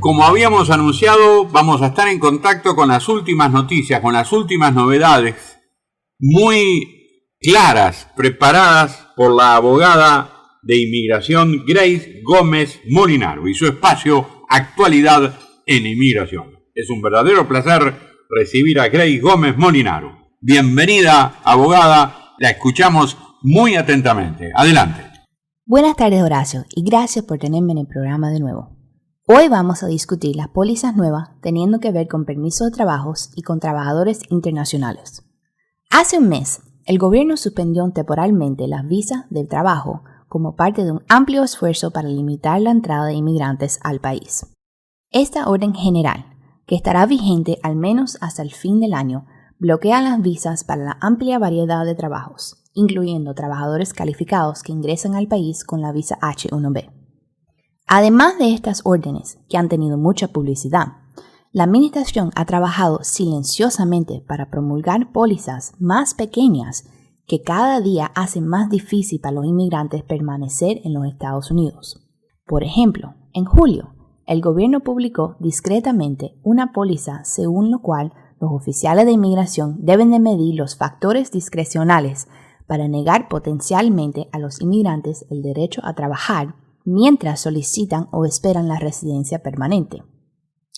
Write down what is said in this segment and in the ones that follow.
Como habíamos anunciado, vamos a estar en contacto con las últimas noticias, con las últimas novedades, muy claras, preparadas por la abogada de inmigración Grace Gómez Molinaro y su espacio Actualidad en Inmigración. Es un verdadero placer recibir a Grace Gómez Molinaro. Bienvenida, abogada, la escuchamos muy atentamente. Adelante. Buenas tardes, Horacio, y gracias por tenerme en el programa de nuevo. Hoy vamos a discutir las pólizas nuevas teniendo que ver con permisos de trabajos y con trabajadores internacionales. Hace un mes, el gobierno suspendió temporalmente las visas de trabajo como parte de un amplio esfuerzo para limitar la entrada de inmigrantes al país. Esta orden general, que estará vigente al menos hasta el fin del año, bloquea las visas para la amplia variedad de trabajos, incluyendo trabajadores calificados que ingresan al país con la visa H-1B. Además de estas órdenes, que han tenido mucha publicidad, la administración ha trabajado silenciosamente para promulgar pólizas más pequeñas que cada día hacen más difícil para los inmigrantes permanecer en los Estados Unidos. Por ejemplo, en julio, el gobierno publicó discretamente una póliza según lo cual los oficiales de inmigración deben de medir los factores discrecionales para negar potencialmente a los inmigrantes el derecho a trabajar mientras solicitan o esperan la residencia permanente.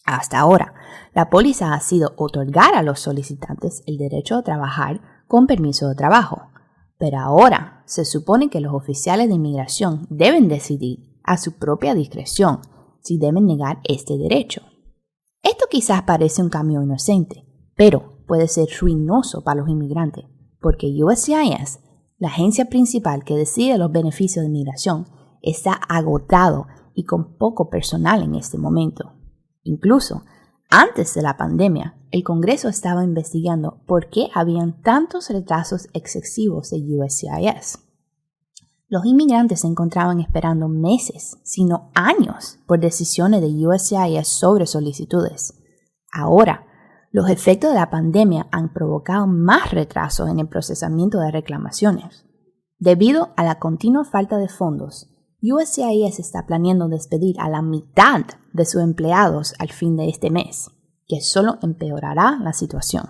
Hasta ahora, la póliza ha sido otorgar a los solicitantes el derecho a trabajar con permiso de trabajo, pero ahora se supone que los oficiales de inmigración deben decidir a su propia discreción si deben negar este derecho. Esto quizás parece un cambio inocente, pero puede ser ruinoso para los inmigrantes, porque USCIS, la agencia principal que decide los beneficios de inmigración, está agotado y con poco personal en este momento. Incluso, antes de la pandemia, el Congreso estaba investigando por qué habían tantos retrasos excesivos de USCIS. Los inmigrantes se encontraban esperando meses, sino años, por decisiones de USCIS sobre solicitudes. Ahora, los efectos de la pandemia han provocado más retrasos en el procesamiento de reclamaciones. Debido a la continua falta de fondos, USCIS está planeando despedir a la mitad de sus empleados al fin de este mes, que solo empeorará la situación.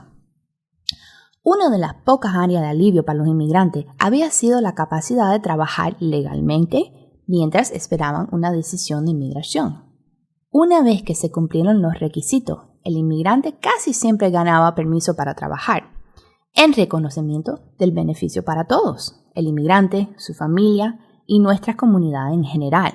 Una de las pocas áreas de alivio para los inmigrantes había sido la capacidad de trabajar legalmente mientras esperaban una decisión de inmigración. Una vez que se cumplieron los requisitos, el inmigrante casi siempre ganaba permiso para trabajar, en reconocimiento del beneficio para todos, el inmigrante, su familia y nuestra comunidad en general.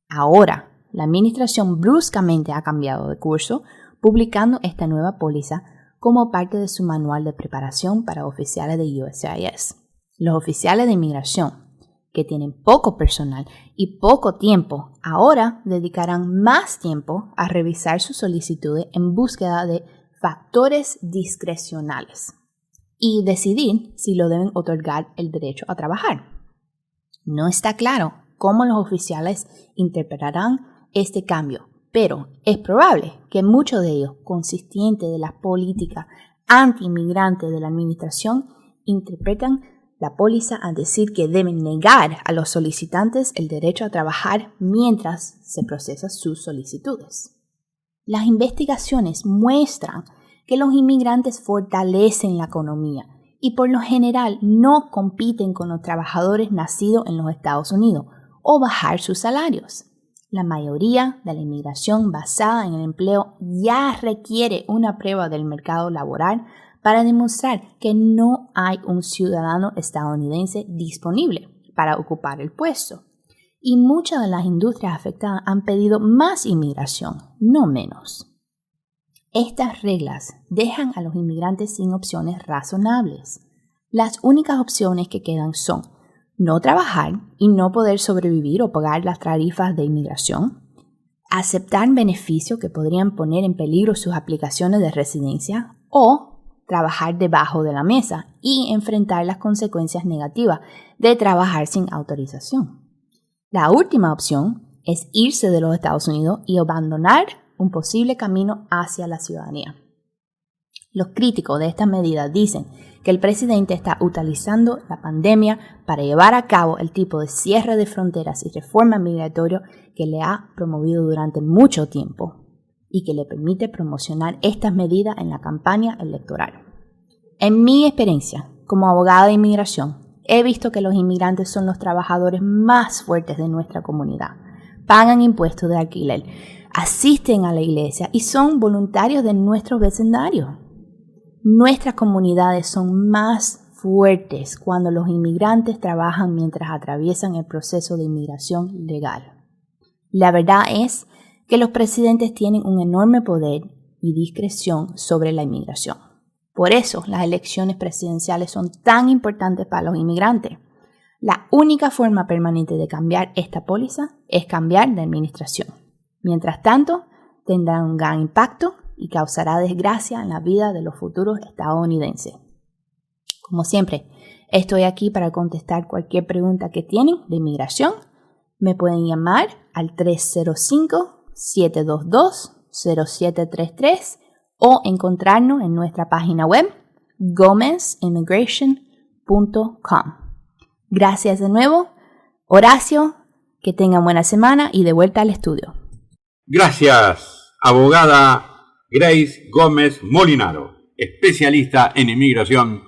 Ahora, la administración bruscamente ha cambiado de curso, publicando esta nueva póliza como parte de su manual de preparación para oficiales de USCIS. Los oficiales de inmigración, que tienen poco personal y poco tiempo, ahora dedicarán más tiempo a revisar sus solicitudes en búsqueda de factores discrecionales y decidir si lo deben otorgar el derecho a trabajar. No está claro cómo los oficiales interpretarán este cambio, pero es probable que muchos de ellos, consistentes de las políticas anti-inmigrantes de la administración, interpretan la póliza a decir que deben negar a los solicitantes el derecho a trabajar mientras se procesan sus solicitudes. Las investigaciones muestran que los inmigrantes fortalecen la economía y por lo general no compiten con los trabajadores nacidos en los Estados Unidos o bajar sus salarios. La mayoría de la inmigración basada en el empleo ya requiere una prueba del mercado laboral para demostrar que no hay un ciudadano estadounidense disponible para ocupar el puesto. Y muchas de las industrias afectadas han pedido más inmigración, no menos. Estas reglas dejan a los inmigrantes sin opciones razonables. Las únicas opciones que quedan son no trabajar y no poder sobrevivir o pagar las tarifas de inmigración, aceptar beneficios que podrían poner en peligro sus aplicaciones de residencia o trabajar debajo de la mesa y enfrentar las consecuencias negativas de trabajar sin autorización. La última opción es irse de los Estados Unidos y abandonar un posible camino hacia la ciudadanía. Los críticos de esta medida dicen que el presidente está utilizando la pandemia para llevar a cabo el tipo de cierre de fronteras y reforma migratoria que le ha promovido durante mucho tiempo. y que le permite promocionar estas medidas en la campaña electoral. En mi experiencia como abogada de inmigración, he visto que los inmigrantes son los trabajadores más fuertes de nuestra comunidad. Pagan impuestos de alquiler, asisten a la iglesia y son voluntarios de nuestros vecindarios. Nuestras comunidades son más fuertes cuando los inmigrantes trabajan mientras atraviesan el proceso de inmigración legal. La verdad es que los presidentes tienen un enorme poder y discreción sobre la inmigración. Por eso las elecciones presidenciales son tan importantes para los inmigrantes. La única forma permanente de cambiar esta póliza es cambiar de administración. Mientras tanto, tendrá un gran impacto y causará desgracia en la vida de los futuros estadounidenses. Como siempre, estoy aquí para contestar cualquier pregunta que tienen de inmigración. Me pueden llamar al 305-722-0733 o encontrarnos en nuestra página web gomezimmigration.com. Gracias de nuevo, Horacio, que tengan buena semana y de vuelta al estudio. Gracias, abogada Grace Gómez Molinaro, especialista en inmigración,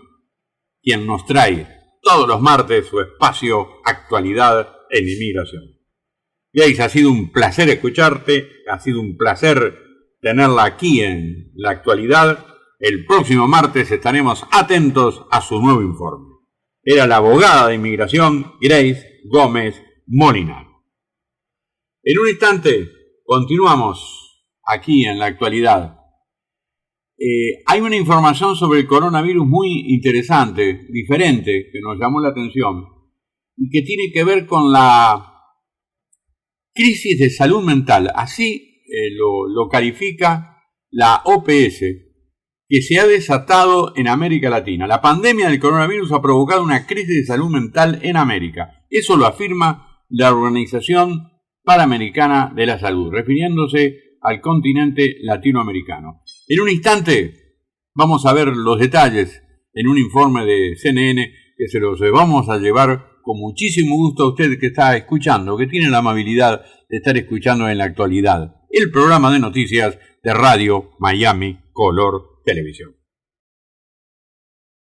quien nos trae todos los martes su espacio Actualidad en Inmigración. Grace, ha sido un placer escucharte, ha sido un placer tenerla aquí en la actualidad. El próximo martes estaremos atentos a su nuevo informe. Era la abogada de inmigración Grace Gómez Molinaro. En un instante continuamos aquí en la actualidad. Hay una información sobre el coronavirus muy interesante, diferente, que nos llamó la atención y que tiene que ver con la crisis de salud mental. Así lo califica la OPS, que se ha desatado en América Latina. La pandemia del coronavirus ha provocado una crisis de salud mental en América. Eso lo afirma la Organización Panamericana de la Salud, refiriéndose al continente latinoamericano. En un instante vamos a ver los detalles en un informe de CNN que se los vamos a llevar con muchísimo gusto a usted que está escuchando, que tiene la amabilidad de estar escuchando en la actualidad el programa de noticias de Radio Miami Color Televisión.